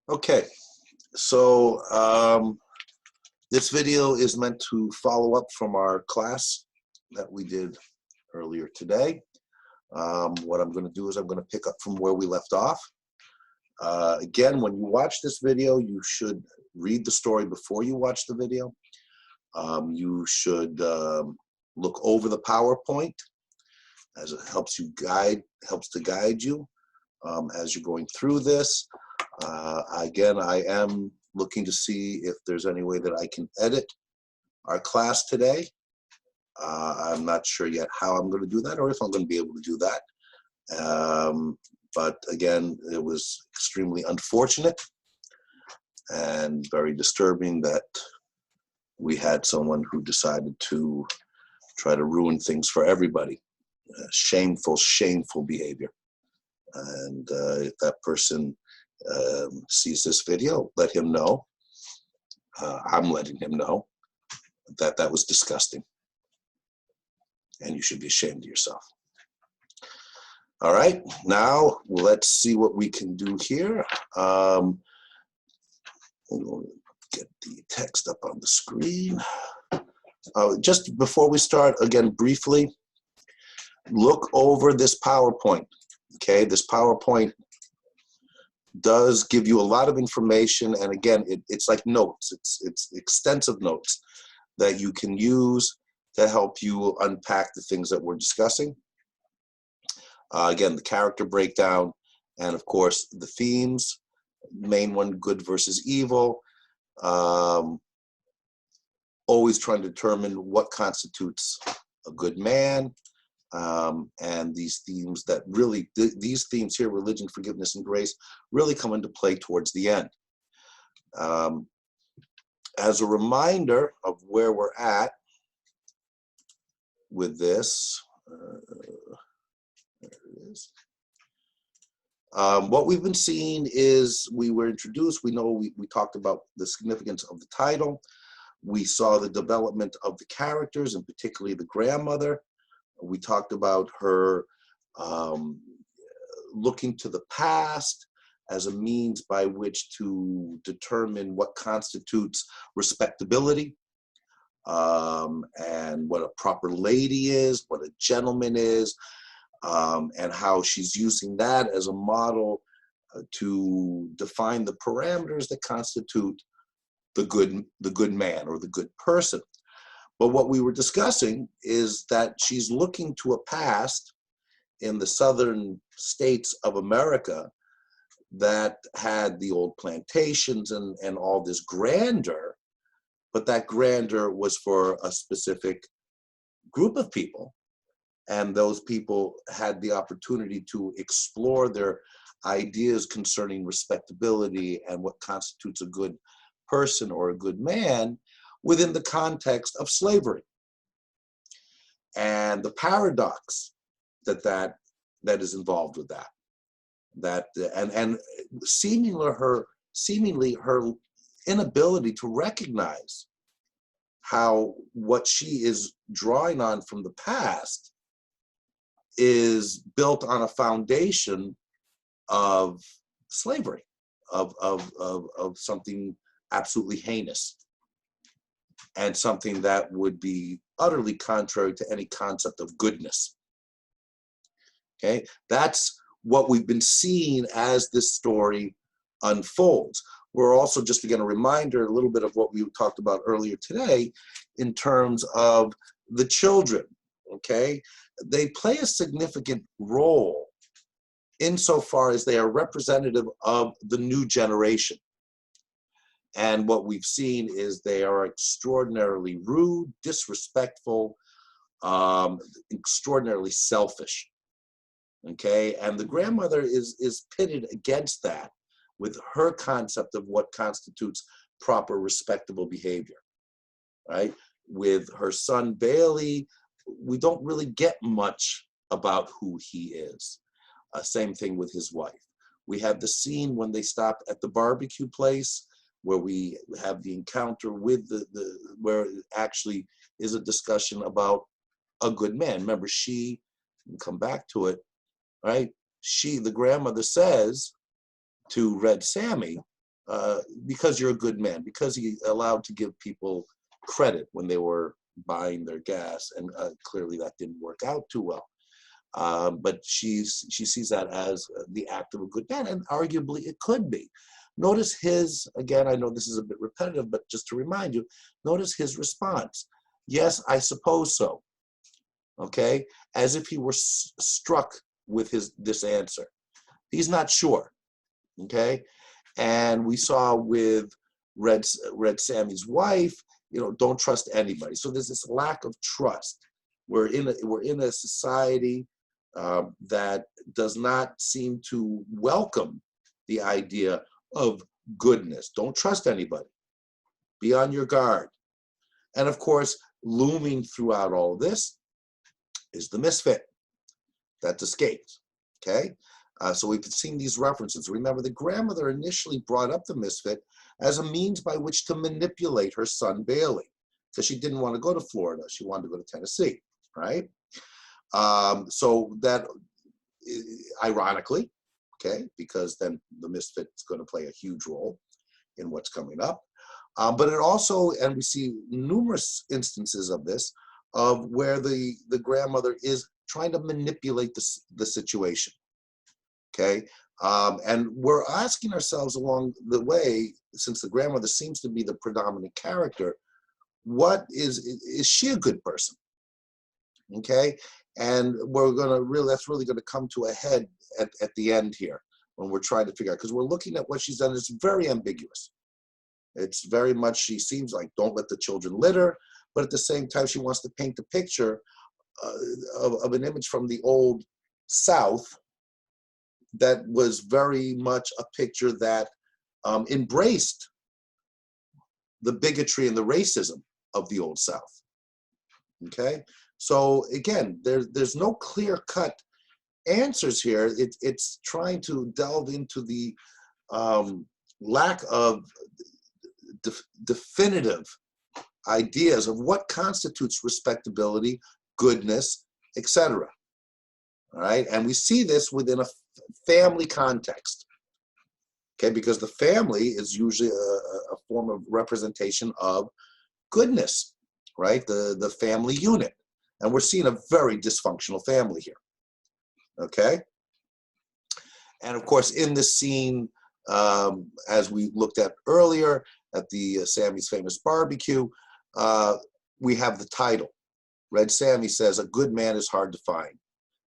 Okay, so this video is meant to follow up from our class that we did earlier today. What I'm going to do is I'm going to pick up from where we left off. Again, when you watch this video, you should read the story before you watch the video. You should look over the PowerPoint as it helps to guide you as you're going through this. Again, I am looking to see if there's any way that I can edit our class today. I'm not sure yet how I'm going to do that or if I'm going to be able to do that. But again, it was extremely unfortunate and very disturbing that we had someone who decided to try to ruin things for everybody. Shameful, shameful behavior. And if that person sees this video, let him know. I'm letting him know that that was disgusting. And you should be ashamed of yourself. All right, now let's see what we can do here. We'll get the text up on the screen. Just before we start, again, briefly, look over this PowerPoint. Okay, this PowerPoint does give you a lot of information, and again, it's like notes. It's extensive notes that you can use to help you unpack the things that we're discussing. Again, the character breakdown, and of course, the themes. Main one, good versus evil. Always trying to determine what constitutes a good man. And these themes that really, these themes here, religion, forgiveness, and grace, really come into play towards the end. As a reminder of where we're at with this, there it is. What we've been seeing is we were introduced, we know we talked about the significance of the title. We saw the development of the characters, and particularly the grandmother. We talked about her looking to the past as a means by which to determine what constitutes respectability, and what a proper lady is, what a gentleman is, and how she's using that as a model to define the parameters that constitute the good man or the good person. But what we were discussing is that she's looking to a past in the southern states of America that had the old plantations and all this grandeur, but that grandeur was for a specific group of people. And those people had the opportunity to explore their ideas concerning respectability and what constitutes a good person or a good man within the context of slavery. And the paradox that is involved with that. And seemingly her inability to recognize how what she is drawing on from the past is built on a foundation of slavery, of something absolutely heinous, and something that would be utterly contrary to any concept of goodness. Okay, that's what we've been seeing as this story unfolds. We're also, just again, a reminder, a little bit of what we talked about earlier today in terms of the children. Okay, they play a significant role insofar as they are representative of the new generation. And what we've seen is they are extraordinarily rude, disrespectful, extraordinarily selfish. Okay, and the grandmother is pitted against that with her concept of what constitutes proper, respectable behavior, right? With her son Bailey, we don't really get much about who he is. Same thing with his wife. We have the scene when they stop at the barbecue place where we have the encounter with where it actually is a discussion about a good man. Remember, she, we'll come back to it, right? The grandmother says to Red Sammy, because you're a good man, because he allowed to give people credit when they were buying their gas, and clearly that didn't work out too well. But she sees that as the act of a good man, and arguably it could be. Notice his, again, I know this is a bit repetitive, but just to remind you, notice his response. Yes, I suppose so. Okay? As if he were struck with this answer. He's not sure. Okay? And we saw with Red Sammy's wife, don't trust anybody. So there's this lack of trust. We're in a society that does not seem to welcome the idea of goodness. Don't trust anybody. Be on your guard. And of course, looming throughout all of this is the misfit that's escaped. Okay? So we've seen these references. Remember, the grandmother initially brought up the misfit as a means by which to manipulate her son Bailey, because she didn't want to go to Florida. She wanted to go to Tennessee, right? So that, ironically, okay, because then the misfit is going to play a huge role in what's coming up. But it also, and we see numerous instances of this, of where the grandmother is trying to manipulate the situation. Okay, and we're asking ourselves along the way, since the grandmother seems to be the predominant character, what is she a good person? Okay, and that's really gonna come to a head at the end here when we're trying to figure out, because we're looking at what she's done. It's very ambiguous. It's very much, she seems like, don't let the children litter, but at the same time she wants to paint a picture of an image from the old South that was very much a picture that embraced the bigotry and the racism of the old South. Okay, so again, there's no clear-cut answers here. It's trying to delve into the lack of definitive ideas of what constitutes respectability, goodness, etc. All right, and we see this within a family context. Okay, because the family is usually a form of representation of goodness, right? The family unit. And we're seeing a very dysfunctional family here. Okay? And of course, in this scene, as we looked at earlier at the Sammy's Famous Barbecue, we have the title. Red Sammy says, "A good man is hard to find.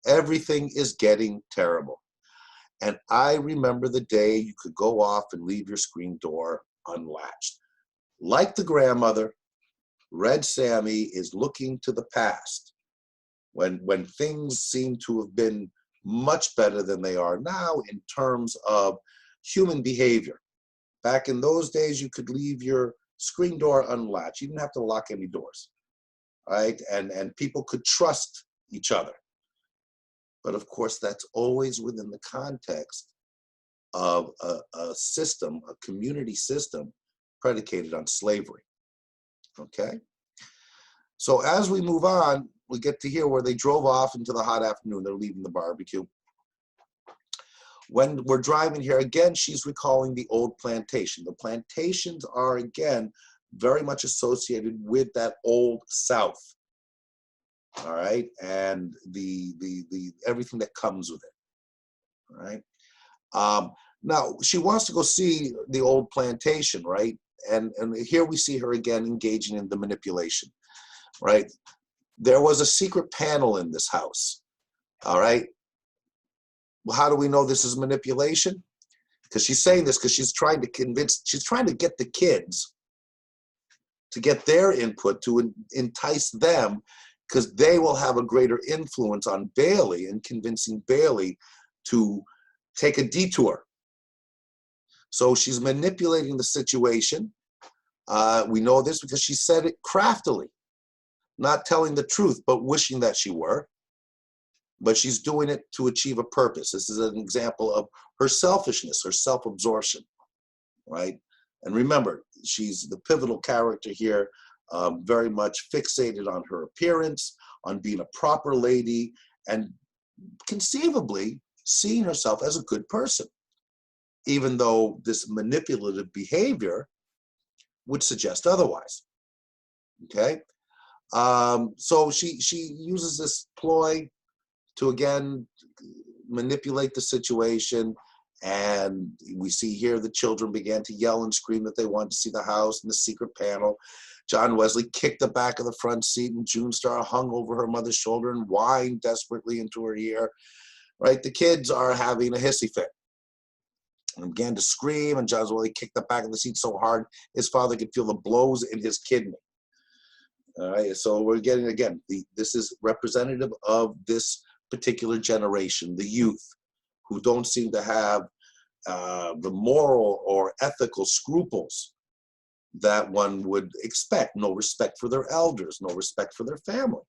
Everything is getting terrible. And I remember the day you could go off and leave your screen door unlatched." Like the grandmother, Red Sammy is looking to the past when things seem to have been much better than they are now in terms of human behavior. Back in those days, you could leave your screen door unlatched. You didn't have to lock any doors, right? And people could trust each other. But of course, that's always within the context of a system, a community system predicated on slavery. Okay? So as we move on, we get to here where they drove off into the hot afternoon. They're leaving the barbecue. When we're driving here, again, she's recalling the old plantation. The plantations are, again, very much associated with that old South. All right, and the everything that comes with it. All right. Now she wants to go see the old plantation, right? And here we see her again engaging in the manipulation, right? There was a secret panel in this house. All right. Well, how do we know this is manipulation? Because she's saying this because she's trying to get the kids to get their input, to entice them, because they will have a greater influence on Bailey and convincing Bailey to take a detour. So she's manipulating the situation. We know this because she said it craftily, not telling the truth, but wishing that she were. But she's doing it to achieve a purpose. This is an example of her selfishness, her self-absorption, right? And remember, she's the pivotal character here, very much fixated on her appearance, on being a proper lady, and conceivably seeing herself as a good person. even though this manipulative behavior would suggest otherwise. Okay, so she uses this ploy to again manipulate the situation, and we see here the children began to yell and scream that they wanted to see the house and the secret panel. John Wesley kicked the back of the front seat, and June Star hung over her mother's shoulder and whined desperately into her ear. Right, the kids are having a hissy fit and began to scream, and John Wesley kicked the back of the seat so hard his father could feel the blows in his kidney. All right, so we're getting, again, this is representative of this particular generation, the youth, who don't seem to have the moral or ethical scruples that one would expect. No respect for their elders, no respect for their family.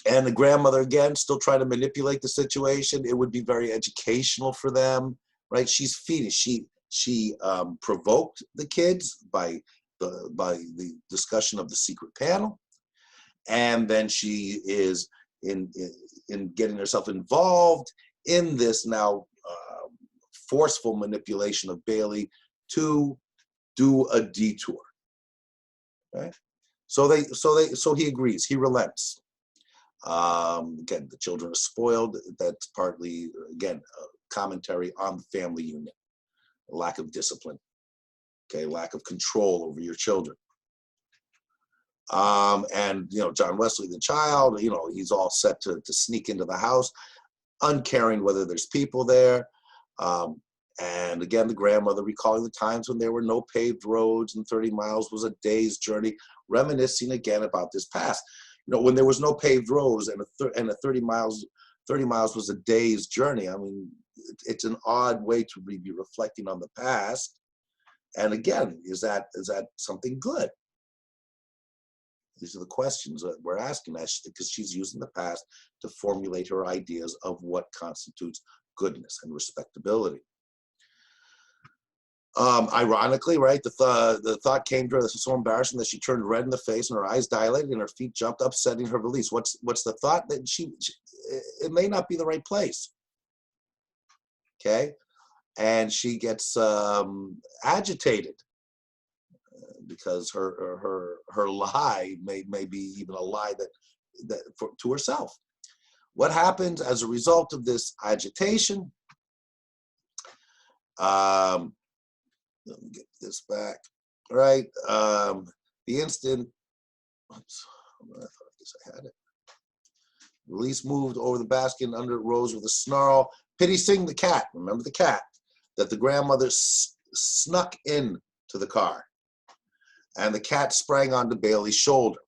And the grandmother, again, still trying to manipulate the situation. It would be very educational for them, right? She's feeding. She provoked the kids by the discussion of the secret panel, and then she is in getting herself involved in this now forceful manipulation of Bailey to do a detour. Okay, so he agrees. He relents. Again, the children are spoiled. That's partly, again, a commentary on the family unit, lack of discipline, okay, lack of control over your children. And, John Wesley, the child, he's all set to sneak into the house, uncaring whether there's people there. And again, the grandmother recalling the times when there were no paved roads and 30 miles was a day's journey, reminiscing again about this past. When there was no paved roads and 30 miles was a day's journey. I mean, it's an odd way to be reflecting on the past. And again, is that something good? These are the questions that we're asking, because she's using the past to formulate her ideas of what constitutes goodness and respectability. Ironically, right, the thought came to her, this was so embarrassing that she turned red in the face and her eyes dilated and her feet jumped, upsetting her release. What's the thought? That it may not be the right place. Okay, and she gets agitated because her lie may be even a lie to herself. What happens as a result of this agitation? Let me get this back. All right. The instant, I thought I had it. Release moved over the basket and under it rose with a snarl. Pity Sing, the cat, remember the cat, that the grandmother snuck in to the car. And the cat sprang onto Bailey's shoulder.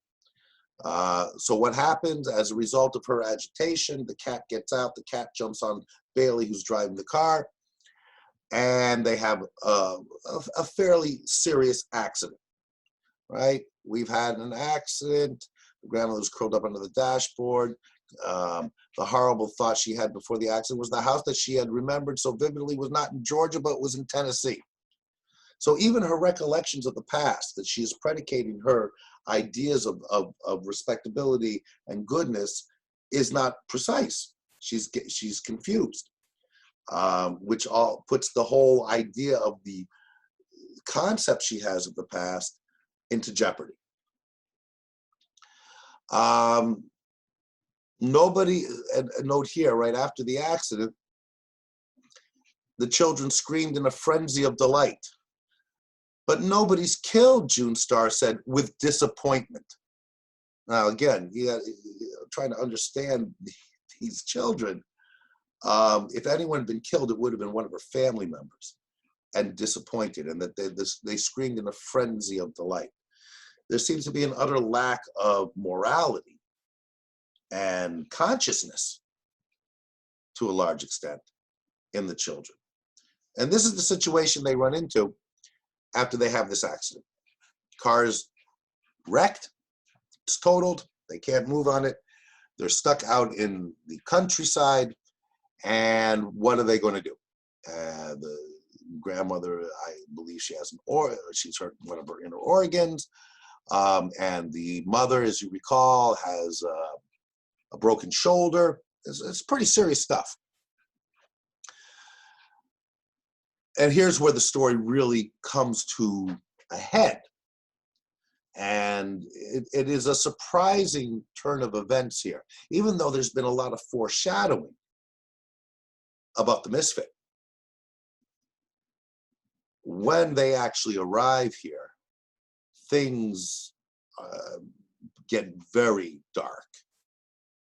So what happens as a result of her agitation? The cat gets out, the cat jumps on Bailey, who's driving the car, and they have a fairly serious accident, right? We've had an accident. The grandmother was curled up under the dashboard. The horrible thought she had before the accident was the house that she had remembered so vividly was not in Georgia, but was in Tennessee. So even her recollections of the past, that she is predicating her ideas of respectability and goodness, is not precise. She's confused, which all puts the whole idea of the concept she has of the past into jeopardy. Nobody, a note here, right after the accident, the children screamed in a frenzy of delight. But nobody's killed, June Star said, with disappointment. Now, again, trying to understand these children. If anyone had been killed, it would have been one of her family members, and disappointed, and that they screamed in a frenzy of delight. There seems to be an utter lack of morality and consciousness, to a large extent, in the children. And this is the situation they run into after they have this accident. Car's wrecked, it's totaled, they can't move on it, they're stuck out in the countryside, and what are they going to do? The grandmother, I believe she has she's hurt one of her inner organs, and the mother, as you recall, has a broken shoulder. It's pretty serious stuff. And here's where the story really comes to a head. And it is a surprising turn of events here, even though there's been a lot of foreshadowing about the misfit. When they actually arrive here, things get very dark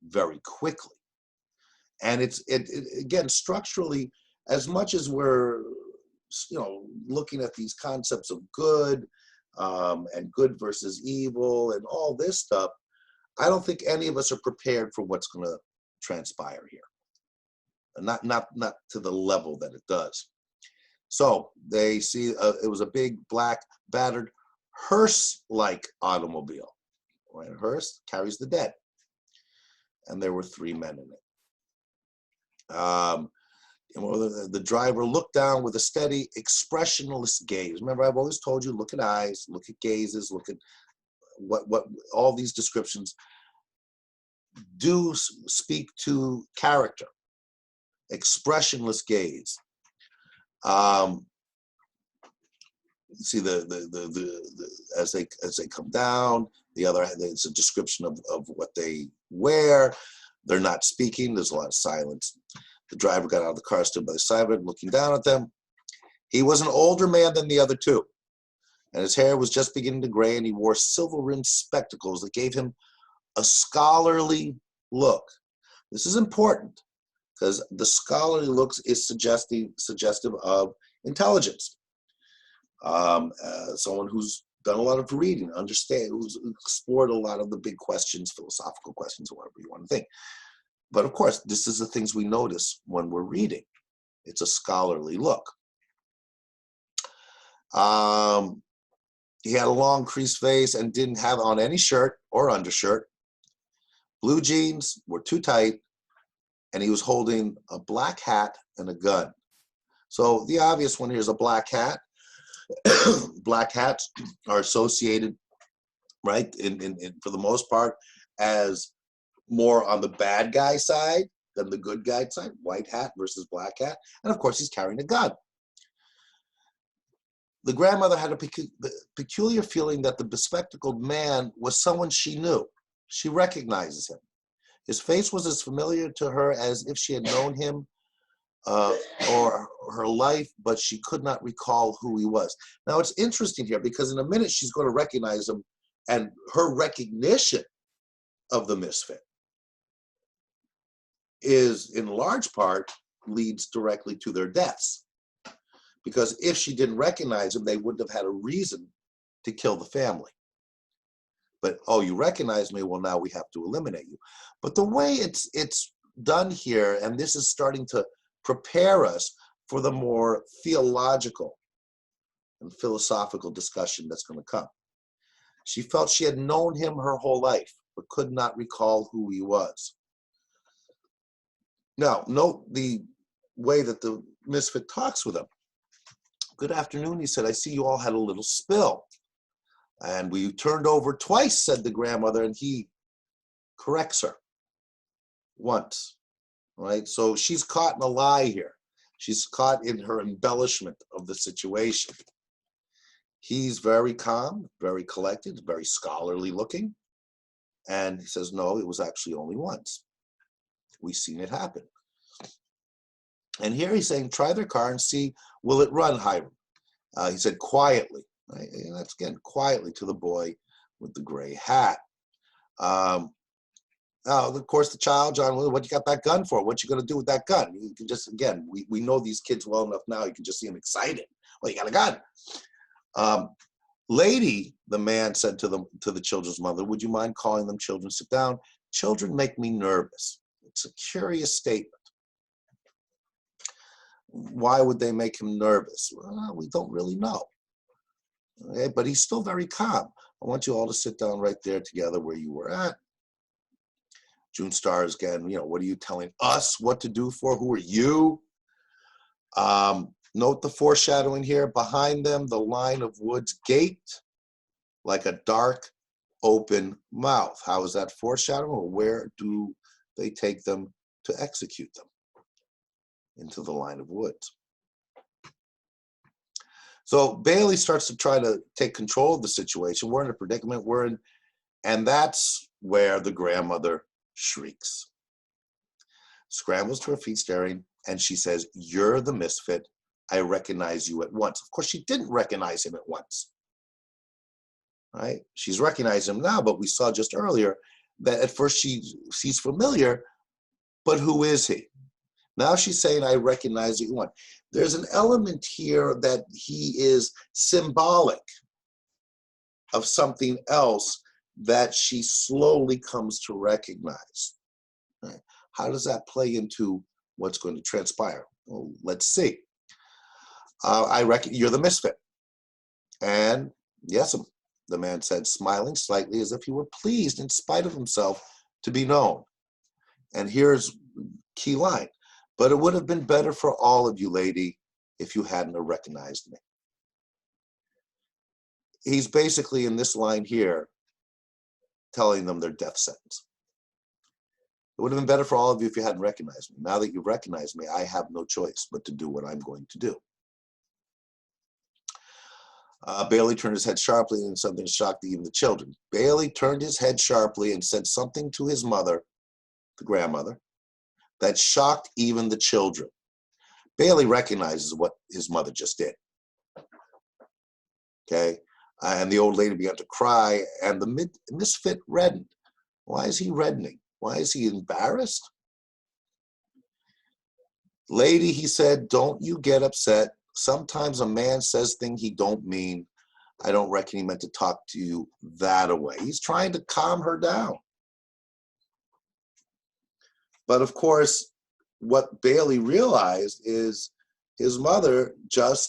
very quickly. And it again, structurally, as much as we're looking at these concepts of good and good versus evil and all this stuff, I don't think any of us are prepared for what's going to transpire here. Not to the level that it does. So they see it was a big black battered hearse-like automobile. Right? A hearse carries the dead, and there were 3 men in it. The driver looked down with a steady, expressionless gaze. Remember, I've always told you, look at eyes, look at gazes, look at what all these descriptions do speak to character. Expressionless gaze. See as they come down, it's a description of what they wear. They're not speaking. There's a lot of silence. The driver got out of the car, stood by the side of it, looking down at them. He was an older man than the other 2, and his hair was just beginning to gray, and he wore silver-rimmed spectacles that gave him a scholarly look. This is important because the scholarly looks is suggestive of intelligence. Someone who's done a lot of reading, who's explored a lot of the big questions, philosophical questions, or whatever you want to think. But of course, this is the things we notice when we're reading. It's a scholarly look. He had a long creased face and didn't have on any shirt or undershirt. Blue jeans were too tight, and he was holding a black hat and a gun. So the obvious one here is a black hat. Black hats are associated, right, for the most part, as more on the bad guy side than the good guy side. White hat versus black hat. And of course, he's carrying a gun. The grandmother had a peculiar feeling that the bespectacled man was someone she knew. She recognizes him. His face was as familiar to her as if she had known him or her life, but she could not recall who he was. Now, it's interesting here because in a minute she's going to recognize him, and her recognition of the misfit is, in large part, leads directly to their deaths. Because if she didn't recognize him, they wouldn't have had a reason to kill the family. But, oh, you recognize me? Well, now we have to eliminate you. But the way it's done here, and this is starting to prepare us for the more theological and philosophical discussion that's going to come. She felt she had known him her whole life, but could not recall who he was. Now, note the way that the misfit talks with him. Good afternoon, he said. I see you all had a little spill. And we turned over twice, said the grandmother, and he corrects her once, right? So she's caught in a lie here. She's caught in her embellishment of the situation. He's very calm, very collected, very scholarly looking. And he says, no, it was actually only once. We've seen it happen. And here he's saying, try their car and see, will it run, Hiram? He said, quietly. Right? And that's, again, quietly to the boy with the gray hat. Now, of course, the child, John, what you got that gun for? What you going to do with that gun? You can just, again, we know these kids well enough now. You can just see them excited. Well, you got a gun. Lady, the man said to the children's mother, would you mind calling them children? Sit down. Children make me nervous. It's a curious statement. Why would they make him nervous? Well, we don't really know. Okay, but he's still very calm. I want you all to sit down right there together where you were at. June Stars again, what are you telling us what to do for? Who are you? Note the foreshadowing here. Behind them, the line of woods gaped like a dark, open mouth. How is that foreshadowing? Or where do they take them to execute them? Into the line of woods. So Bailey starts to try to take control of the situation. We're in a predicament we're in, and that's where the grandmother shrieks, scrambles to her feet staring, and she says, "You're the misfit. I recognize you at once." Of course, she didn't recognize him at once, right? She's recognized him now, but we saw just earlier that at first she's familiar, but who is he? Now she's saying, "I recognize you at once." There's an element here that he is symbolic of something else that she slowly comes to recognize. Right? How does that play into what's going to transpire? Well, let's see. I reckon you're the misfit. And yes, the man said, smiling slightly as if he were pleased in spite of himself to be known. And here's key line. But it would have been better for all of you, lady, if you hadn't recognized me. He's basically in this line here telling them their death sentence. It would have been better for all of you if you hadn't recognized me. Now that you've recognized me, I have no choice but to do what I'm going to do. Bailey turned his head sharply, and something shocked even the children. Bailey turned his head sharply and said something to his mother, the grandmother, that shocked even the children. Bailey recognizes what his mother just did. Okay? And the old lady began to cry, and the misfit reddened. Why is he reddening? Why is he embarrassed? Lady, he said, don't you get upset. Sometimes a man says things he don't mean. I don't reckon he meant to talk to you that way. He's trying to calm her down. But of course, what Bailey realized is his mother just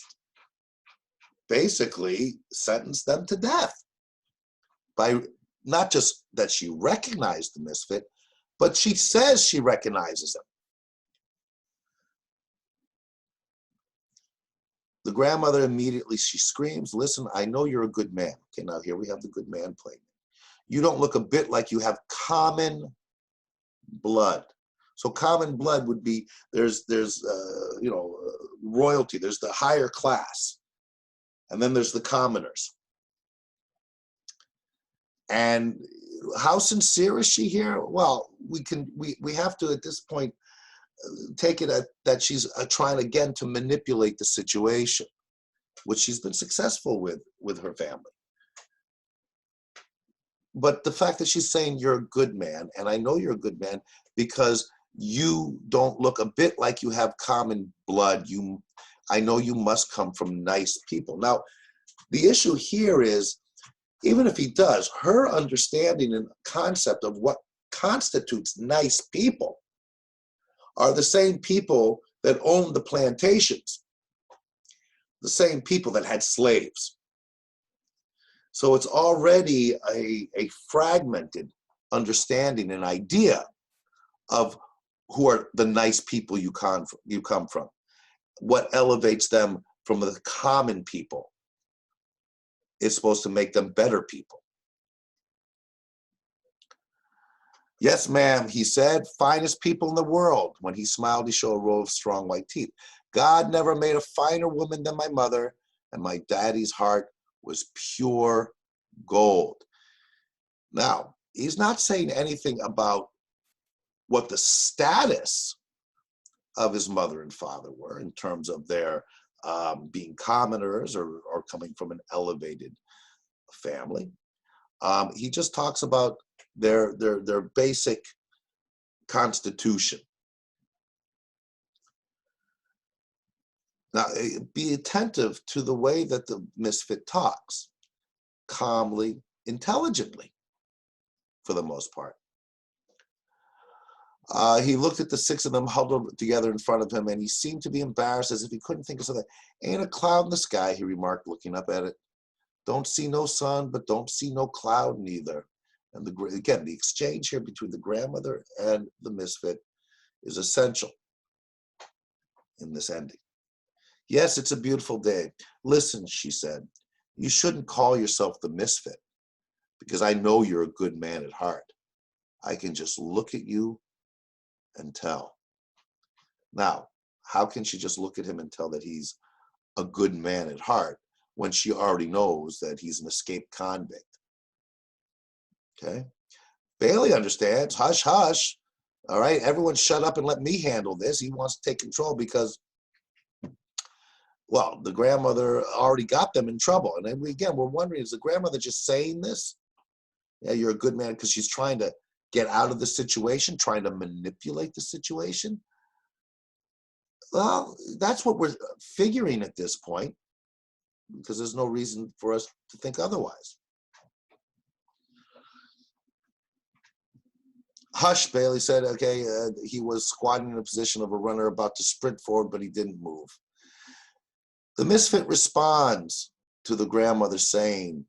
basically sentenced them to death by not just that she recognized the misfit, but she says she recognizes him. The grandmother immediately, she screams, listen, I know you're a good man. Okay, now here we have the good man playing. You don't look a bit like you have common blood. So common blood would be, there's royalty, there's the higher class, and then there's the commoners. And how sincere is she here? Well, we have to at this point take it that she's trying again to manipulate the situation, which she's been successful with her family. But the fact that she's saying you're a good man, and I know you're a good man because you don't look a bit like you have common blood. I know you must come from nice people. Now, the issue here is, even if he does, her understanding and concept of what constitutes nice people are the same people that owned the plantations, the same people that had slaves. So it's already a fragmented understanding and idea of who are the nice people you come from, what elevates them from the common people is supposed to make them better people. Yes, ma'am, he said, finest people in the world. When he smiled, he showed a row of strong white teeth. God never made a finer woman than my mother, and my daddy's heart was pure gold. Now, he's not saying anything about what the status of his mother and father were in terms of their being commoners or coming from an elevated family. He just talks about their basic constitution. Now, be attentive to the way that the misfit talks, calmly, intelligently, for the most part. He looked at the six of them huddled together in front of him, and he seemed to be embarrassed as if he couldn't think of something. Ain't a cloud in the sky, he remarked, looking up at it. Don't see no sun, but don't see no cloud neither. And again, the exchange here between the grandmother and the misfit is essential in this ending. Yes, it's a beautiful day. Listen, she said, you shouldn't call yourself the misfit because I know you're a good man at heart. I can just look at you and tell. Now, how can she just look at him and tell that he's a good man at heart? when she already knows that he's an escaped convict. Okay? Bailey understands. Hush, hush. All right, everyone shut up and let me handle this. He wants to take control because, well, the grandmother already got them in trouble. And then again, we're wondering, is the grandmother just saying this? Yeah, you're a good man, because she's trying to get out of the situation, trying to manipulate the situation. Well, that's what we're figuring at this point, because there's no reason for us to think otherwise. Hush, Bailey said. Okay, he was squatting in the position of a runner about to sprint forward, but he didn't move. The misfit responds to the grandmother saying,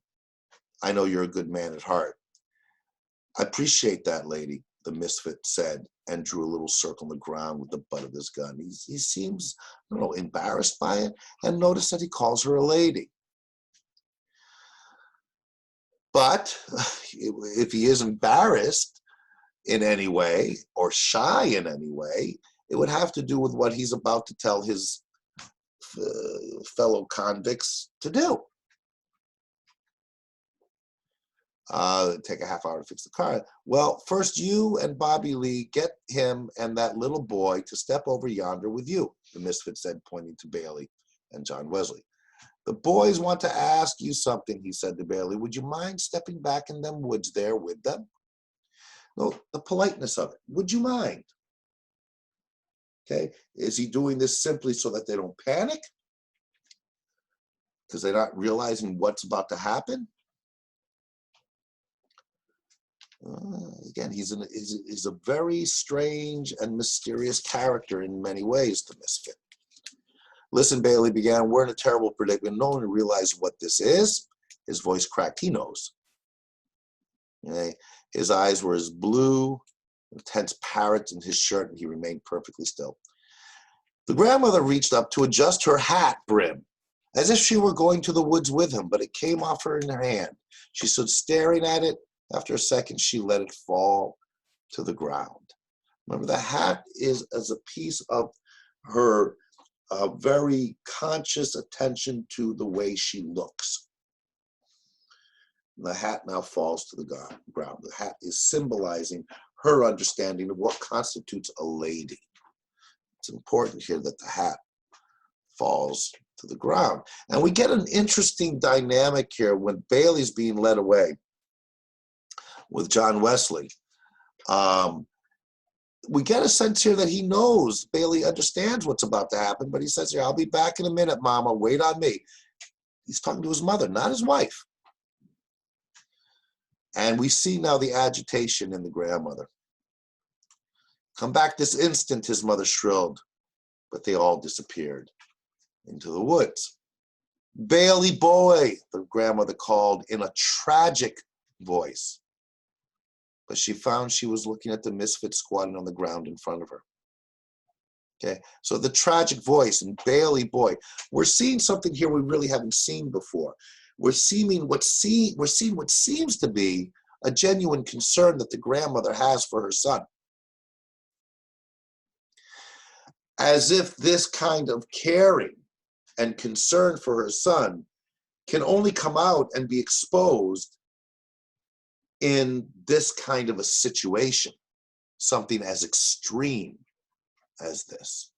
I know you're a good man at heart. I appreciate that, lady, the misfit said, and drew a little circle on the ground with the butt of his gun. He seems, I don't know, embarrassed by it, and notice that he calls her a lady. But if he is embarrassed in any way or shy in any way, it would have to do with what he's about to tell his fellow convicts to do. Take a half hour to fix the car. Well, first you and Bobby Lee get him and that little boy to step over yonder with you, the misfit said, pointing to Bailey and John Wesley. The boys want to ask you something, he said to Bailey. Would you mind stepping back in them woods there with them? No, the politeness of it. Would you mind? Okay, is he doing this simply so that they don't panic? Because they're not realizing what's about to happen? Again, he's a very strange and mysterious character in many ways, the misfit. Listen, Bailey began, we're in a terrible predicament. No one realizes what this is. His voice cracked. He knows. Okay. His eyes were as blue, intense parrots in his shirt, and he remained perfectly still. The grandmother reached up to adjust her hat brim, as if she were going to the woods with him, but it came off her in her hand. She stood staring at it. After a second, she let it fall to the ground. Remember, the hat is as a piece of her very conscious attention to the way she looks. The hat now falls to the ground. The hat is symbolizing her understanding of what constitutes a lady. It's important here that the hat falls to the ground. And we get an interesting dynamic here when Bailey's being led away with John Wesley. We get a sense here that he knows Bailey understands what's about to happen, but he says here, I'll be back in a minute, Mama, wait on me. He's talking to his mother, not his wife. And we see now the agitation in the grandmother. Come back this instant, his mother shrilled, but they all disappeared into the woods. Bailey boy, the grandmother called in a tragic voice. But she found she was looking at the misfit squatting on the ground in front of her. Okay, so the tragic voice and Bailey boy, we're seeing something here we really haven't seen before. We're seeing what seems to be a genuine concern that the grandmother has for her son. As if this kind of caring and concern for her son can only come out and be exposed in this kind of a situation, something as extreme as this.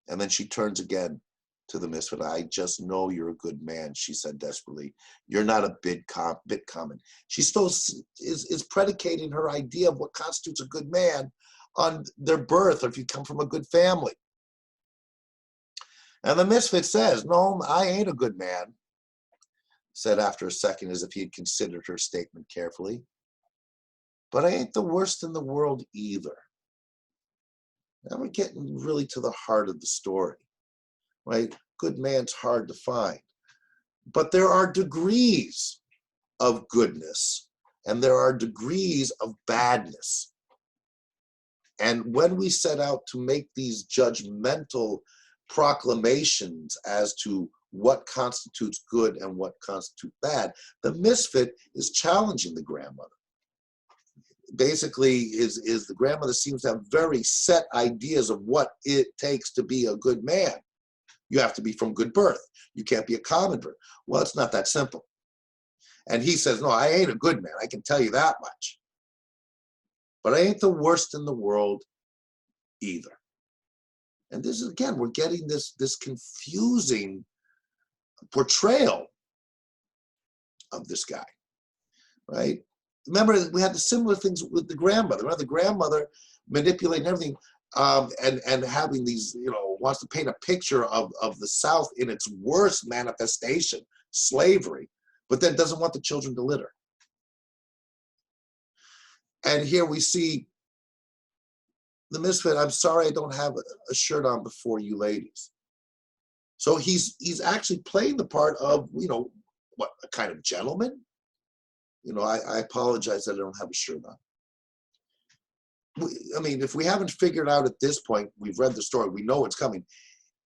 And then she turns again to the misfit. I just know you're a good man, she said desperately. You're not a bit common. She still is predicating her idea of what constitutes a good man on their birth, or if you come from a good family. And the misfit says, no, I ain't a good man, said after a second, as if he had considered her statement carefully. But I ain't the worst in the world either. Now we're getting really to the heart of the story, right? Good man's hard to find. But there are degrees of goodness and there are degrees of badness. And when we set out to make these judgmental proclamations as to what constitutes good and what constitutes bad, the misfit is challenging the grandmother. Basically, is the grandmother seems to have very set ideas of what it takes to be a good man. You have to be from good birth. You can't be a common birth. Well, it's not that simple. And he says, no, I ain't a good man. I can tell you that much. But I ain't the worst in the world either. And this is, again, we're getting this confusing portrayal of this guy, right? Remember, we had the similar things with the grandmother. Remember, the grandmother manipulating everything, and having these, wants to paint a picture of the South in its worst manifestation, slavery, but then doesn't want the children to litter. And here we see the misfit. I'm sorry I don't have a shirt on before you ladies. So he's actually playing the part of, what, a kind of gentleman? I apologize that I don't have a shirt on. I mean, if we haven't figured out at this point, we've read the story, we know it's coming.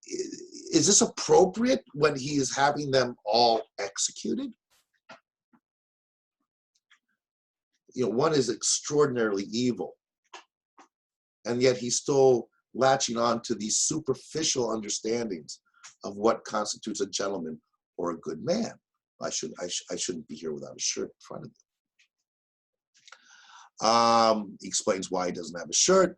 Is this appropriate when he is having them all executed? One is extraordinarily evil, and yet he's still latching on to these superficial understandings of what constitutes a gentleman or a good man. I shouldn't be here without a shirt in front of me. He explains why he doesn't have a shirt.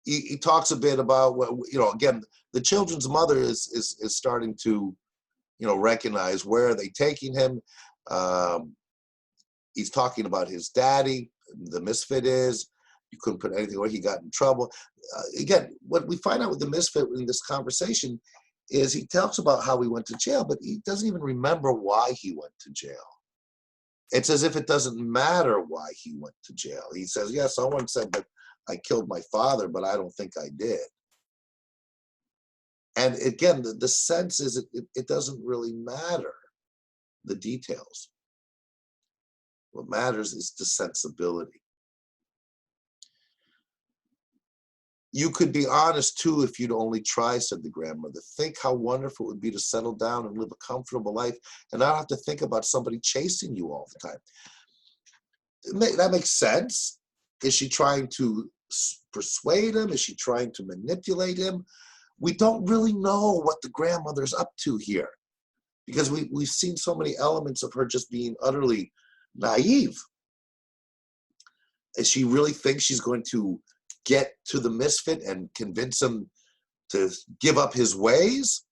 He talks a bit about what, again, the children's mother is starting to, recognize where are they taking him. He's talking about his daddy. The misfit is, you couldn't put anything away. He got in trouble. Again, what we find out with the misfit in this conversation is he talks about how he went to jail, but he doesn't even remember why he went to jail. It's as if it doesn't matter why he went to jail. He says, yeah, someone said that I killed my father, but I don't think I did. And again, the sense is it doesn't really matter, the details. What matters is the sensibility. You could be honest too if you'd only try, said the grandmother. Think how wonderful it would be to settle down and live a comfortable life and not have to think about somebody chasing you all the time. That makes sense. Is she trying to persuade him? Is she trying to manipulate him? We don't really know what the grandmother's up to here, because we've seen so many elements of her just being utterly naive. Does she really think she's going to get to the misfit and convince him to give up his ways?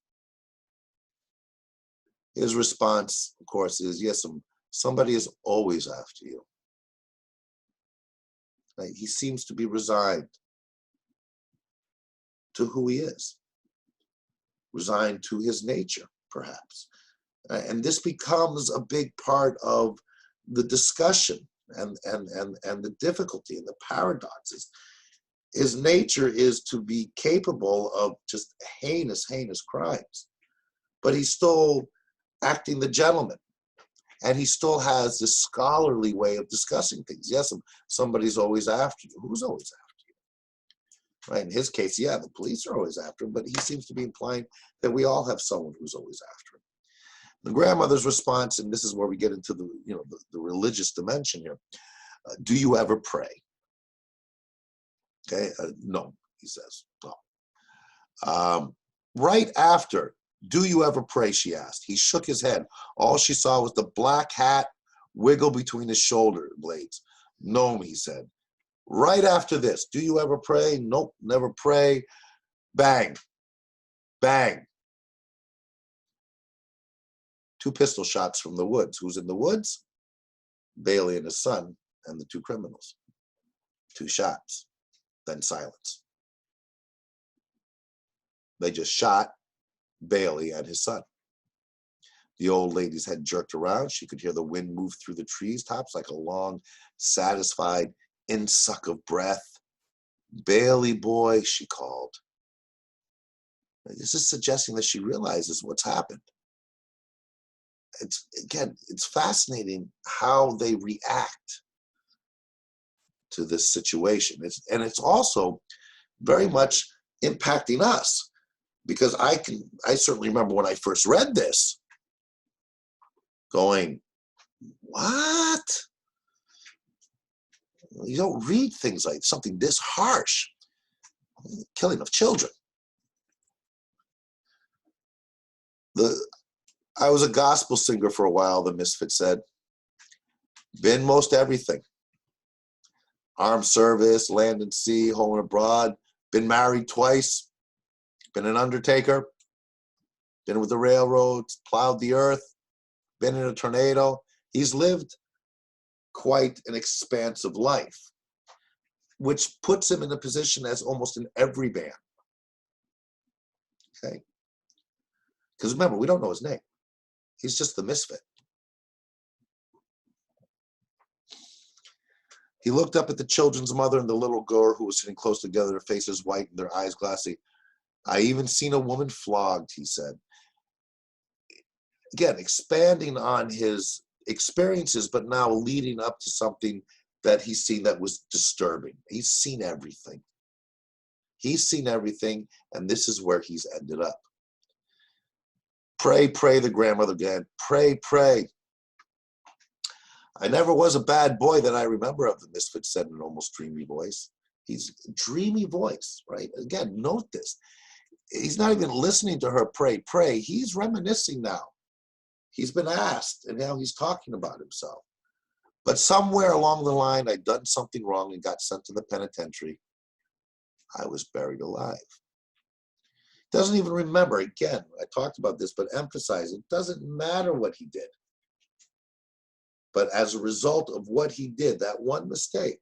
His response, of course, is, yes, somebody is always after you. Right? He seems to be resigned to who he is, resigned to his nature, perhaps. And this becomes a big part of the discussion and the difficulty and the paradoxes. His nature is to be capable of just heinous crimes, but he's still acting the gentleman, and he still has this scholarly way of discussing things. Yes, somebody's always after you. Who's always after you? Right? In his case, yeah, the police are always after him, but he seems to be implying that we all have someone who's always after him. The grandmother's response, and this is where we get into the religious dimension here. Do you ever pray? Okay, no, he says, no. Right after, do you ever pray, she asked. He shook his head. All she saw was the black hat wiggle between his shoulder blades. No, he said. Right after this, do you ever pray? Nope, never pray. Bang, bang. 2 pistol shots from the woods. Who's in the woods? Bailey and his son and the 2 criminals. 2 shots. Then silence. They just shot Bailey and his son. The old lady's head jerked around. She could hear the wind move through the trees tops like a long, satisfied insuck of breath. Bailey boy, she called. This is suggesting that she realizes what's happened. It's fascinating how they react to this situation. It's also very much impacting us, because I certainly remember when I first read this going, what? You don't read things like something this harsh. killing of children. I was a gospel singer for a while, the misfit said. Been most everything. Armed service, land and sea, home and abroad. Been married twice. Been an undertaker. Been with the railroads, plowed the earth. Been in a tornado. He's lived quite an expansive life, which puts him in a position as almost in every band. Okay? Because remember, we don't know his name. He's just the misfit. He looked up at the children's mother and the little girl who was sitting close together, their faces white and their eyes glassy. I even seen a woman flogged, he said. Again, expanding on his experiences, but now leading up to something that he's seen that was disturbing. He's seen everything. He's seen everything, and this is where he's ended up. Pray, pray, the grandmother again. Pray, pray. I never was a bad boy that I remember of, the misfit said in an almost dreamy voice. He's a dreamy voice, right? Again, note this. He's not even listening to her pray, pray. He's reminiscing now. He's been asked, and now he's talking about himself. But somewhere along the line, I'd done something wrong and got sent to the penitentiary. I was buried alive. Doesn't even remember. Again, I talked about this, but emphasize, it doesn't matter what he did. But as a result of what he did, that one mistake,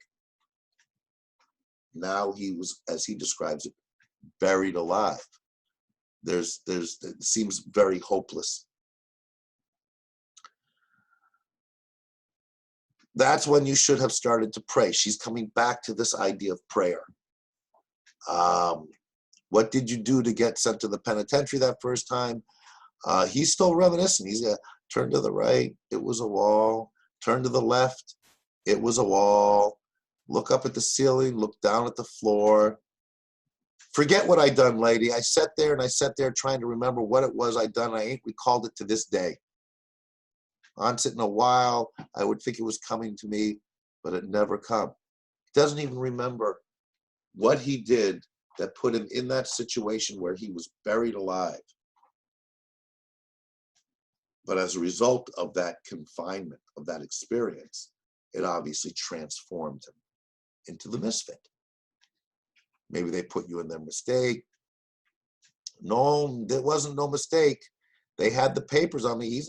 now he was, as he describes it, buried alive. It seems very hopeless. That's when you should have started to pray. She's coming back to this idea of prayer. What did you do to get sent to the penitentiary that first time? He's still reminiscing. He's going to turn to the right. It was a wall. Turn to the left. It was a wall. Look up at the ceiling. Look down at the floor. Forget what I done, lady. I sat there trying to remember what it was I done. I ain't recalled it to this day. Once in a while, I would think it was coming to me, but it never come. He doesn't even remember what he did that put him in that situation where he was buried alive. But as a result of that confinement, of that experience, it obviously transformed him into the misfit. Maybe they put you in their mistake. No, there wasn't no mistake. They had the papers on me.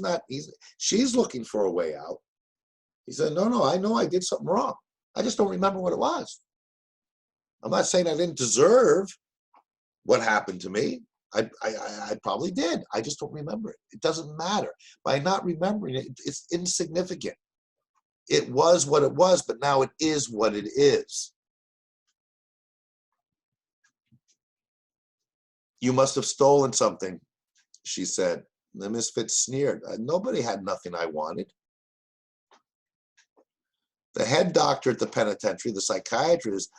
She's looking for a way out. He said, no, I know I did something wrong. I just don't remember what it was. I'm not saying I didn't deserve what happened to me. I probably did. I just don't remember it. It doesn't matter. By not remembering it, it's insignificant. It was what it was, but now it is what it is. You must have stolen something, she said. The misfit sneered. Nobody had nothing I wanted. The head doctor at the penitentiary, the psychiatrist,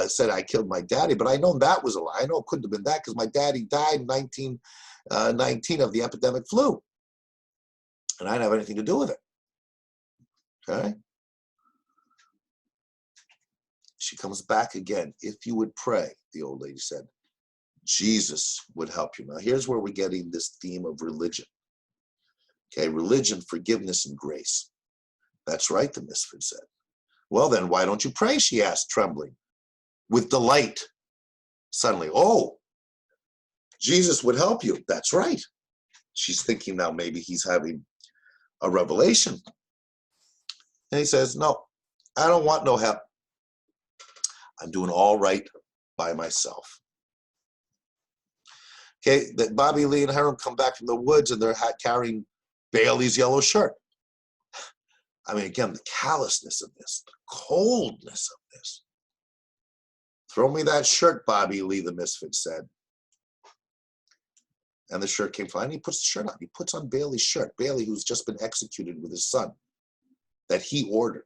said I killed my daddy, but I know that was a lie. I know it couldn't have been that because my daddy died in 1919 of the epidemic flu. And I didn't have anything to do with it. Okay? She comes back again. If you would pray, the old lady said, Jesus would help you. Now, here's where we're getting this theme of religion. Okay, religion, forgiveness, and grace. That's right, the misfit said. Well, then, why don't you pray, she asked, trembling. With delight, suddenly, oh, Jesus would help you. That's right. She's thinking now maybe he's having a revelation. And he says, no, I don't want no help. I'm doing all right by myself. Okay, that Bobby Lee and Hiram come back from the woods and they're carrying Bailey's yellow shirt. I mean, again, the callousness of this, the coldness of this. Throw me that shirt, Bobby Lee, the misfit said. And the shirt came flying. He puts the shirt on. He puts on Bailey's shirt. Bailey, who's just been executed with his son, that he ordered.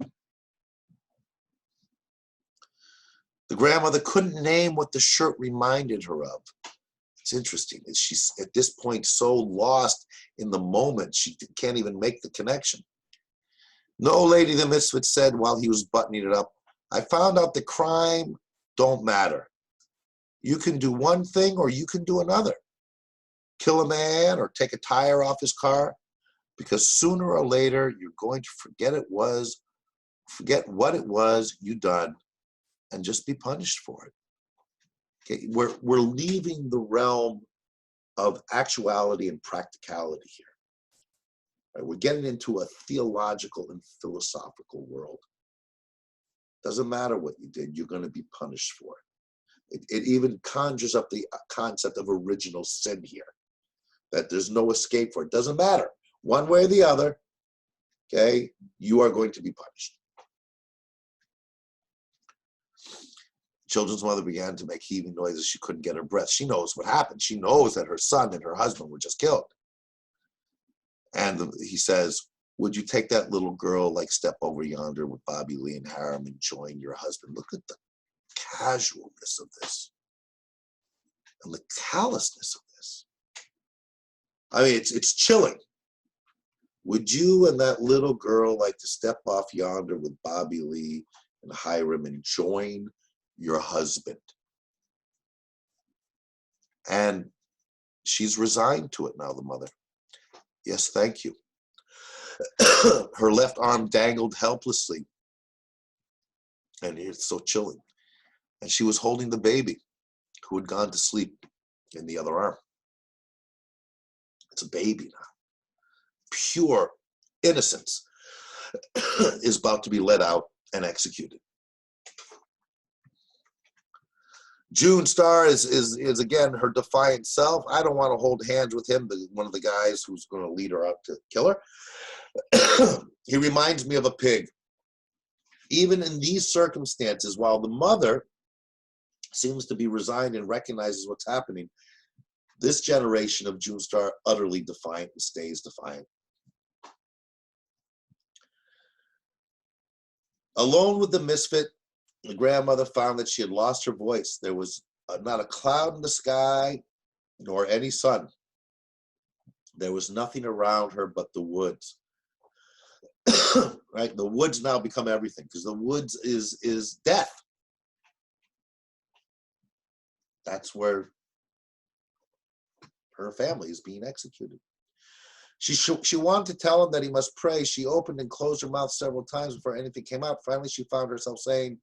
The grandmother couldn't name what the shirt reminded her of. It's interesting. She's at this point so lost in the moment, she can't even make the connection. No, lady, the misfit said while he was buttoning it up. I found out the crime don't matter. You can do one thing or you can do another. Kill a man or take a tire off his car, because sooner or later you're going to forget what it was you done and just be punished for it. Okay, we're leaving the realm of actuality and practicality here. Right? We're getting into a theological and philosophical world. Doesn't matter what you did, you're going to be punished for it. It even conjures up the concept of original sin here, that there's no escape for it. Doesn't matter. One way or the other, okay, you are going to be punished. Children's mother began to make heaving noises. She couldn't get her breath. She knows what happened. She knows that her son and her husband were just killed. And he says, would you take that little girl, like step over yonder with Bobby Lee and Harem and join your husband? Look at the casualness of this and the callousness of this. I mean, it's chilling. Would you and that little girl like to step off yonder with Bobby Lee and Hiram and join your husband? And she's resigned to it now, the mother. Yes, thank you. Her left arm dangled helplessly, and it's so chilling. And she was holding the baby who had gone to sleep in the other arm. It's a baby now. Pure innocence is about to be let out and executed. June Star is again her defiant self. I don't want to hold hands with him, one of the guys who's going to lead her out to kill her. He reminds me of a pig. Even in these circumstances, while the mother seems to be resigned and recognizes what's happening, this generation of June Star utterly defiant and stays defiant. Alone with the misfit, the grandmother found that she had lost her voice. There was not a cloud in the sky, nor any sun. There was nothing around her but the woods. Right? The woods now become everything, because the woods is death. That's where her family is being executed. She wanted to tell him that he must pray. She opened and closed her mouth several times before anything came out. Finally, she found herself saying,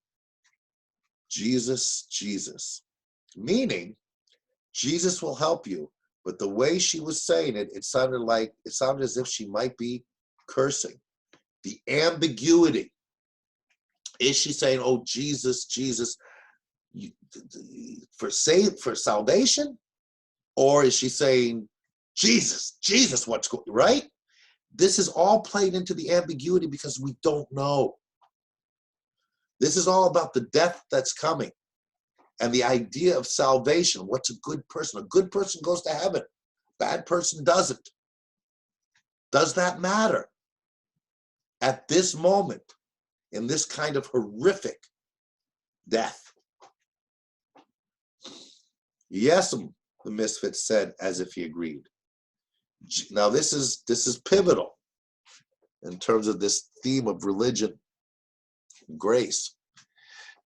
Jesus, Jesus. Meaning, Jesus will help you. But the way she was saying it, it sounded as if she might be cursing. The ambiguity. Is she saying, oh, Jesus, Jesus, for salvation? Or is she saying, Jesus, Jesus, what's going on, right? This is all played into the ambiguity because we don't know. This is all about the death that's coming and the idea of salvation. What's a good person? A good person goes to heaven. Bad person doesn't. Does that matter? At this moment, in this kind of horrific death. Yes, the misfit said, as if he agreed. Now this is pivotal in terms of this theme of religion and grace.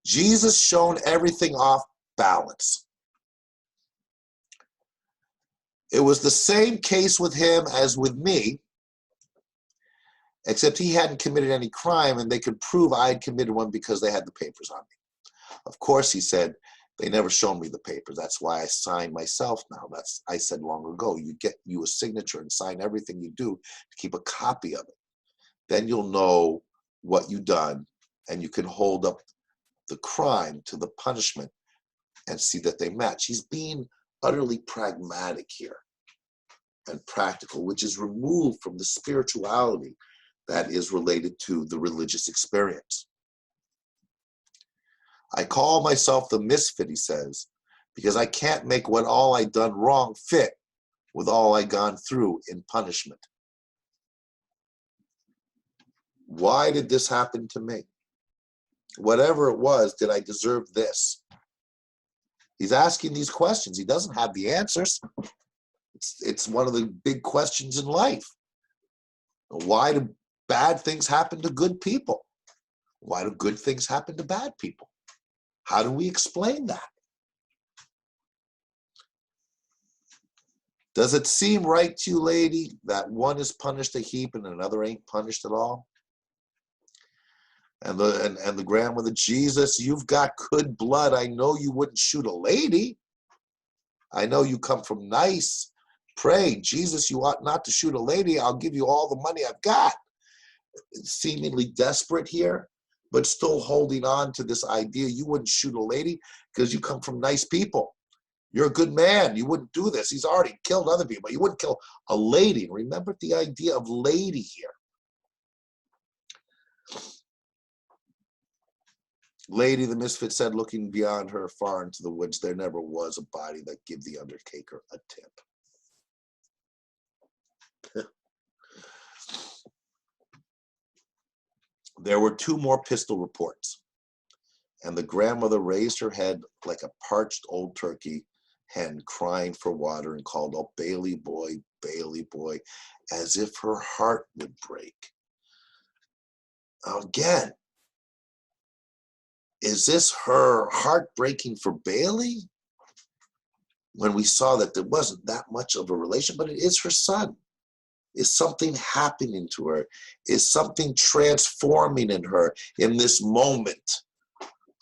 Jesus shown everything off balance. It was the same case with him as with me, except he hadn't committed any crime and they could prove I had committed one because they had the papers on me. Of course, he said, they never shown me the papers. That's why I sign myself now. I said long ago, you get you a signature and sign everything you do to keep a copy of it. Then you'll know what you've done and you can hold up the crime to the punishment and see that they match. He's being utterly pragmatic here and practical, which is removed from the spirituality that is related to the religious experience. I call myself the misfit, he says, because I can't make what all I done wrong fit with all I gone through in punishment. Why did this happen to me? Whatever it was, did I deserve this? He's asking these questions. He doesn't have the answers. It's one of the big questions in life. Why do bad things happen to good people? Why do good things happen to bad people? How do we explain that? Does it seem right to you, lady, that one is punished a heap and another ain't punished at all? And the grandmother, Jesus, you've got good blood. I know you wouldn't shoot a lady. I know you come from nice. Pray, Jesus, you ought not to shoot a lady. I'll give you all the money I've got. Seemingly desperate here, but still holding on to this idea you wouldn't shoot a lady because you come from nice people. You're a good man. You wouldn't do this. He's already killed other people. You wouldn't kill a lady. Remember the idea of lady here. Lady, the misfit said, looking beyond her far into the woods, there never was a body that give the undertaker a tip. There were 2 more pistol reports, and the grandmother raised her head like a parched old turkey hen crying for water and called, "Oh, Bailey boy, as if her heart would break. Again, is this her heart breaking for Bailey? When we saw that there wasn't that much of a relation, but it is her son. Is something happening to her? Is something transforming in her in this moment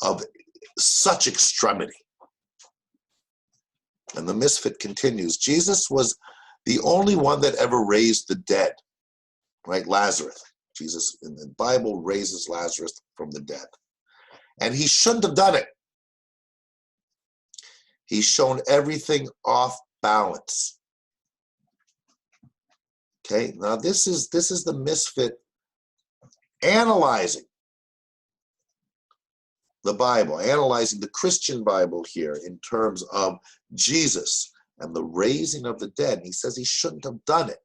of such extremity? And the misfit continues, Jesus was the only one that ever raised the dead, right? Lazarus. Jesus in the Bible raises Lazarus from the dead. And he shouldn't have done it. He's shown everything off balance. Okay, now this is the misfit analyzing the Bible, analyzing the Christian Bible here in terms of Jesus and the raising of the dead. And he says he shouldn't have done it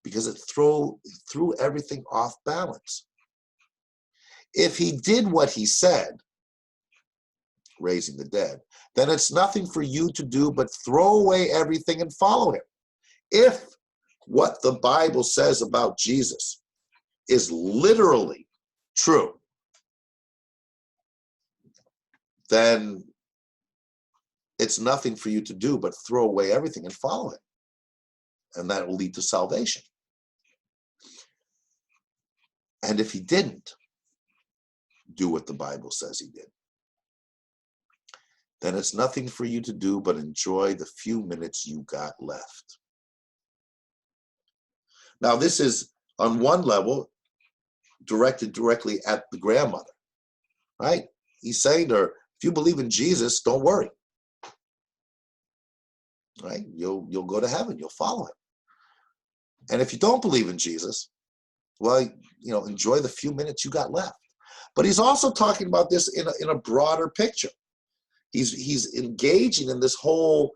because it threw everything off balance. If he did what he said, raising the dead, then it's nothing for you to do but throw away everything and follow him. If what the Bible says about Jesus is literally true, then it's nothing for you to do but throw away everything and follow him. And that will lead to salvation. And if he didn't do what the Bible says he did, then it's nothing for you to do but enjoy the few minutes you got left. Now, this is, on one level, directed directly at the grandmother, right? He's saying to her, if you believe in Jesus, don't worry, right? You'll go to heaven. You'll follow him. And if you don't believe in Jesus, well, enjoy the few minutes you got left. But he's also talking about this in a broader picture. He's engaging in this whole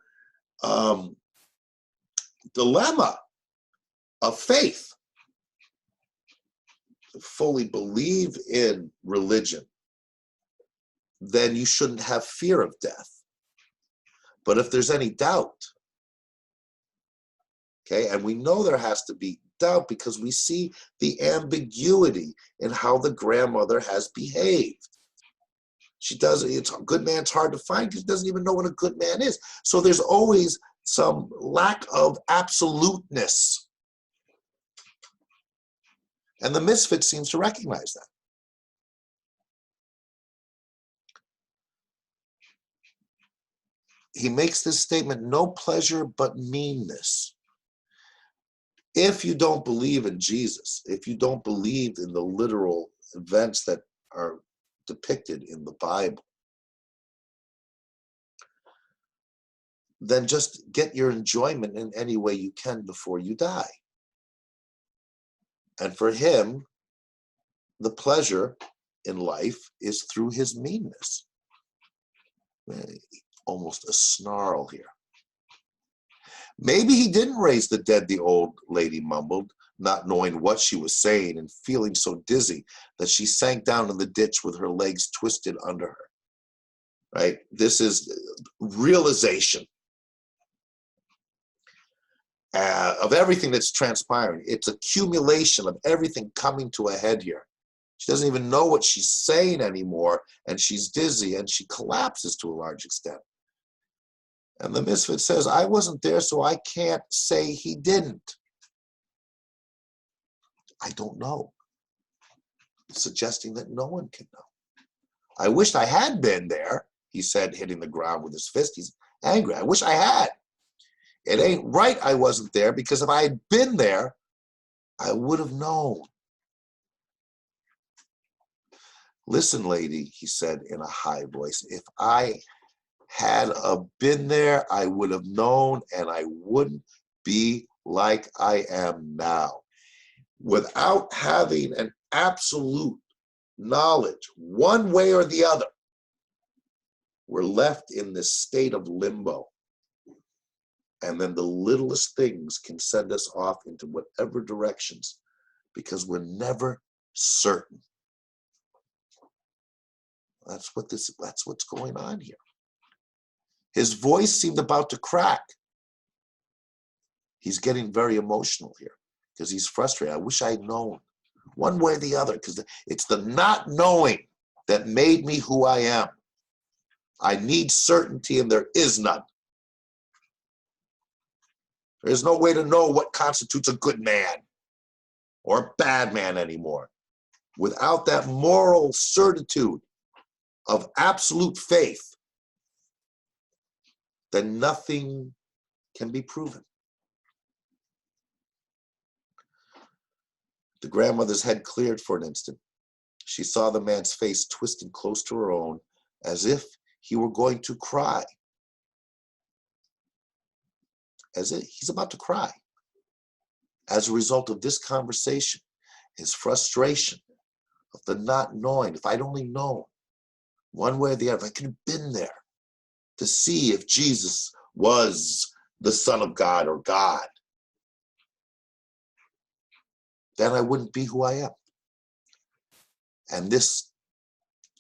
dilemma of faith. Fully believe in religion, then you shouldn't have fear of death. But if there's any doubt, okay, and we know there has to be doubt because we see the ambiguity in how the grandmother has behaved. It's a good man's hard to find because he doesn't even know what a good man is. So there's always some lack of absoluteness. And the misfit seems to recognize that. He makes this statement, no pleasure but meanness. If you don't believe in Jesus, if you don't believe in the literal events that are depicted in the Bible, then just get your enjoyment in any way you can before you die. And for him, the pleasure in life is through his meanness. Almost a snarl here. Maybe he didn't raise the dead, the old lady mumbled, not knowing what she was saying and feeling so dizzy that she sank down in the ditch with her legs twisted under her. Right? This is realization of everything that's transpiring. It's accumulation of everything coming to a head here. She doesn't even know what she's saying anymore, and she's dizzy, and she collapses to a large extent. And the misfit says, I wasn't there, so I can't say he didn't. I don't know. Suggesting that no one can know. I wished I had been there, he said, hitting the ground with his fist. He's angry. I wish I had. It ain't right I wasn't there, because if I had been there, I would have known. Listen, lady, he said in a high voice, if I had been there, I would have known, and I wouldn't be like I am now. Without having an absolute knowledge, one way or the other, we're left in this state of limbo. And then the littlest things can send us off into whatever directions, because we're never certain. That's what's going on here. His voice seemed about to crack. He's getting very emotional here because he's frustrated. I wish I had known one way or the other, because it's the not knowing that made me who I am. I need certainty, and there is none. There's no way to know what constitutes a good man or a bad man anymore. Without that moral certitude of absolute faith, then nothing can be proven. The grandmother's head cleared for an instant. She saw the man's face twisted close to her own, as if he were going to cry. As if he's about to cry. As a result of this conversation, his frustration of the not knowing, if I'd only known, one way or the other, if I could have been there to see if Jesus was the Son of God or God, then I wouldn't be who I am. And this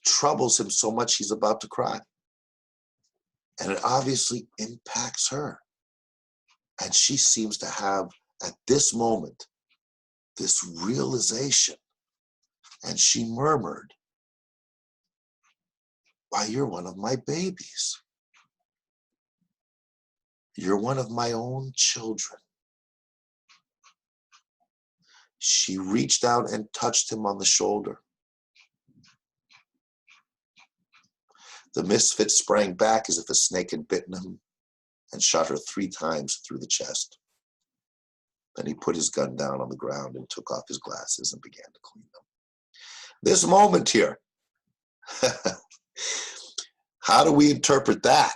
troubles him so much he's about to cry. And it obviously impacts her. And she seems to have, at this moment, this realization. And she murmured, why, you're one of my babies. You're one of my own children. She reached out and touched him on the shoulder. The misfit sprang back as if a snake had bitten him and shot her 3 times through the chest. Then he put his gun down on the ground and took off his glasses and began to clean them. This moment here, how do we interpret that?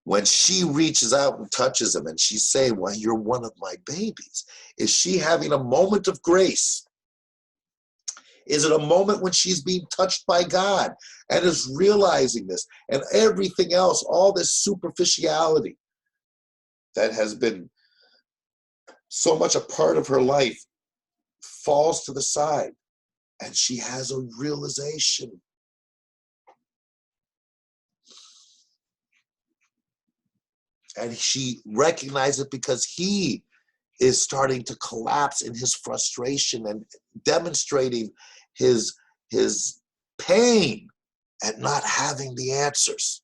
When she reaches out and touches him and she's saying, well, you're one of my babies. Is she having a moment of grace? Is it a moment when she's being touched by God and is realizing this, and everything else, all this superficiality that has been so much a part of her life falls to the side, and she has a realization. And she recognizes it because he is starting to collapse in his frustration and demonstrating his pain at not having the answers.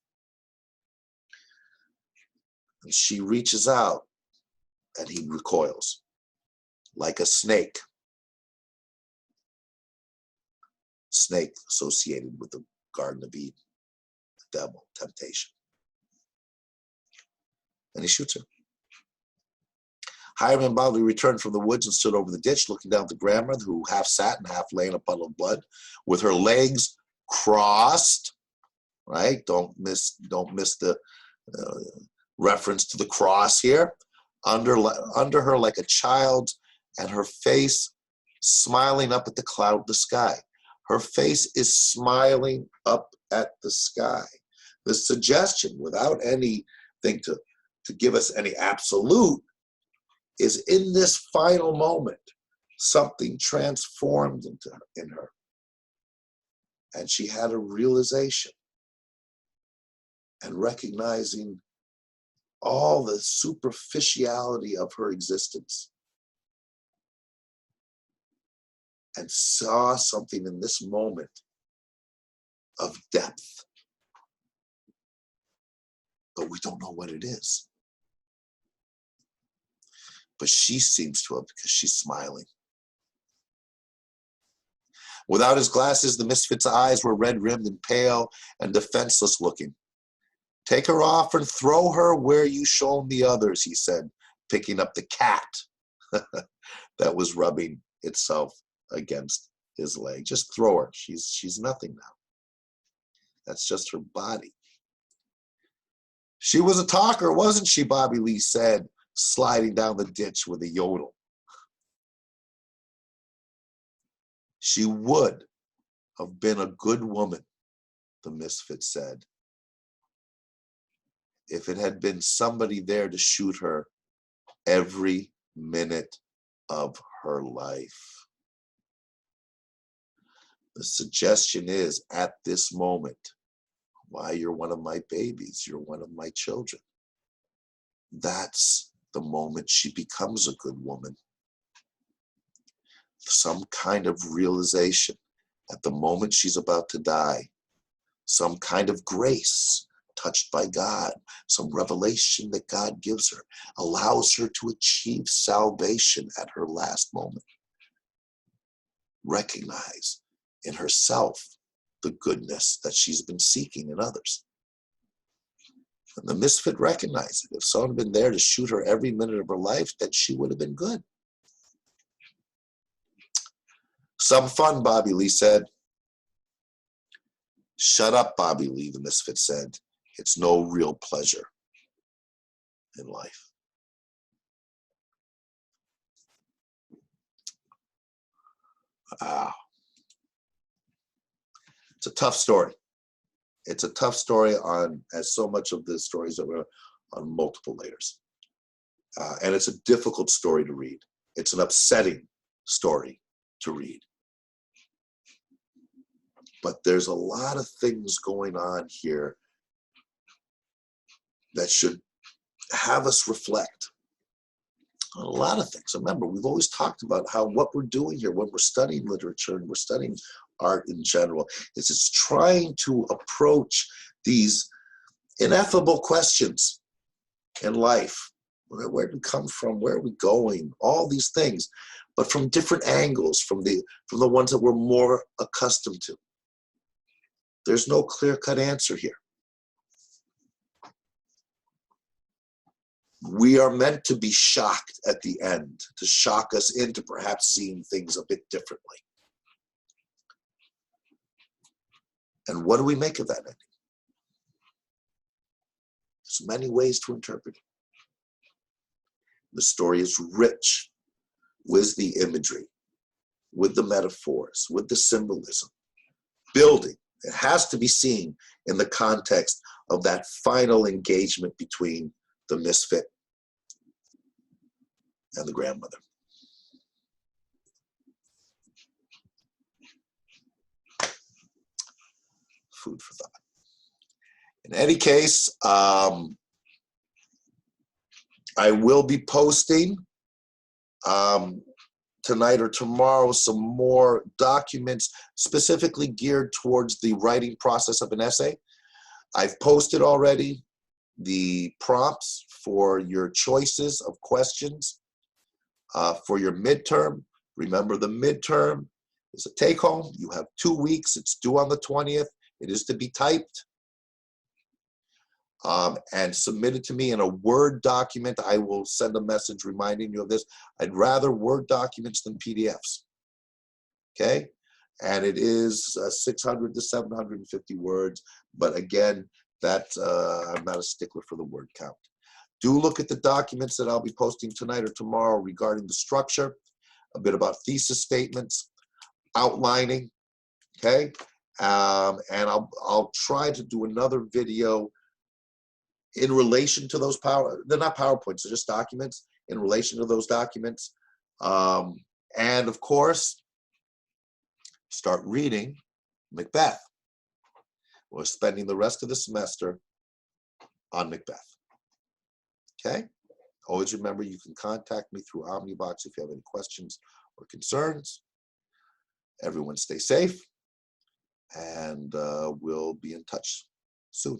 And she reaches out and he recoils like a snake. Snake associated with the Garden of Eden, the devil, temptation. And he shoots her. Hiram and Bobley returned from the woods and stood over the ditch, looking down at the grandmother, who half sat and half lay in a puddle of blood, with her legs crossed. Right? Don't miss the reference to the cross here. Under her like a child, and her face smiling up at the cloud of the sky. Her face is smiling up at the sky. The suggestion, without anything to give us any absolute, is in this final moment, something transformed in her. And she had a realization and recognizing all the superficiality of her existence, and saw something in this moment of depth. but we don't know what it is. But she seems to have, because she's smiling. Without his glasses, the misfit's eyes were red-rimmed and pale and defenseless looking. Take her off and throw her where you shown the others, he said, picking up the cat that was rubbing itself against his leg. Just throw her. She's nothing now. That's just her body. She was a talker, wasn't she? Bobby Lee said, sliding down the ditch with a yodel. She would have been a good woman, the misfit said, if it had been somebody there to shoot her every minute of her life. The suggestion is, at this moment, why, you're one of my babies, you're one of my children. That's the moment she becomes a good woman. Some kind of realization at the moment she's about to die, some kind of grace touched by God, some revelation that God gives her, allows her to achieve salvation at her last moment. Recognize in herself the goodness that she's been seeking in others. And the misfit recognized it. If someone had been there to shoot her every minute of her life, then she would have been good. Some fun, Bobby Lee said. Shut up, Bobby Lee, the misfit said. It's no real pleasure in life. Wow. It's a tough story. It's a tough story on, as so much of the stories that were on multiple layers. And it's a difficult story to read. It's an upsetting story to read. But there's a lot of things going on here that should have us reflect on a lot of things. Remember, we've always talked about how what we're doing here when we're studying literature and we're studying art in general is it's trying to approach these ineffable questions in life. Where do we come from? Where are we going? All these things, but from different angles, from the ones that we're more accustomed to. There's no clear-cut answer here. We are meant to be shocked at the end, to shock us into perhaps seeing things a bit differently. And what do we make of that ending? There's many ways to interpret it. The story is rich with the imagery, with the metaphors, with the symbolism, building. It has to be seen in the context of that final engagement between the misfit and the grandmother. Food for thought. In any case, I will be posting tonight or tomorrow some more documents specifically geared towards the writing process of an essay. I've posted already the prompts for your choices of questions for your midterm. Remember, the midterm is a take-home. You have 2 weeks. It's due on the 20th. It is to be typed and submitted to me in a Word document. I will send a message reminding you of this. I'd rather Word documents than PDFs. Okay? And it is 600 to 750 words. But again, that I'm not a stickler for the word count. Do look at the documents that I'll be posting tonight or tomorrow regarding the structure, a bit about thesis statements, outlining, okay? And I'll try to do another video in relation to those they're not PowerPoints, they're just documents in relation to those documents. And of course, start reading Macbeth. We're spending the rest of the semester on Macbeth. Okay? Always remember, you can contact me through Omnibox if you have any questions or concerns. Everyone stay safe, and we'll be in touch soon.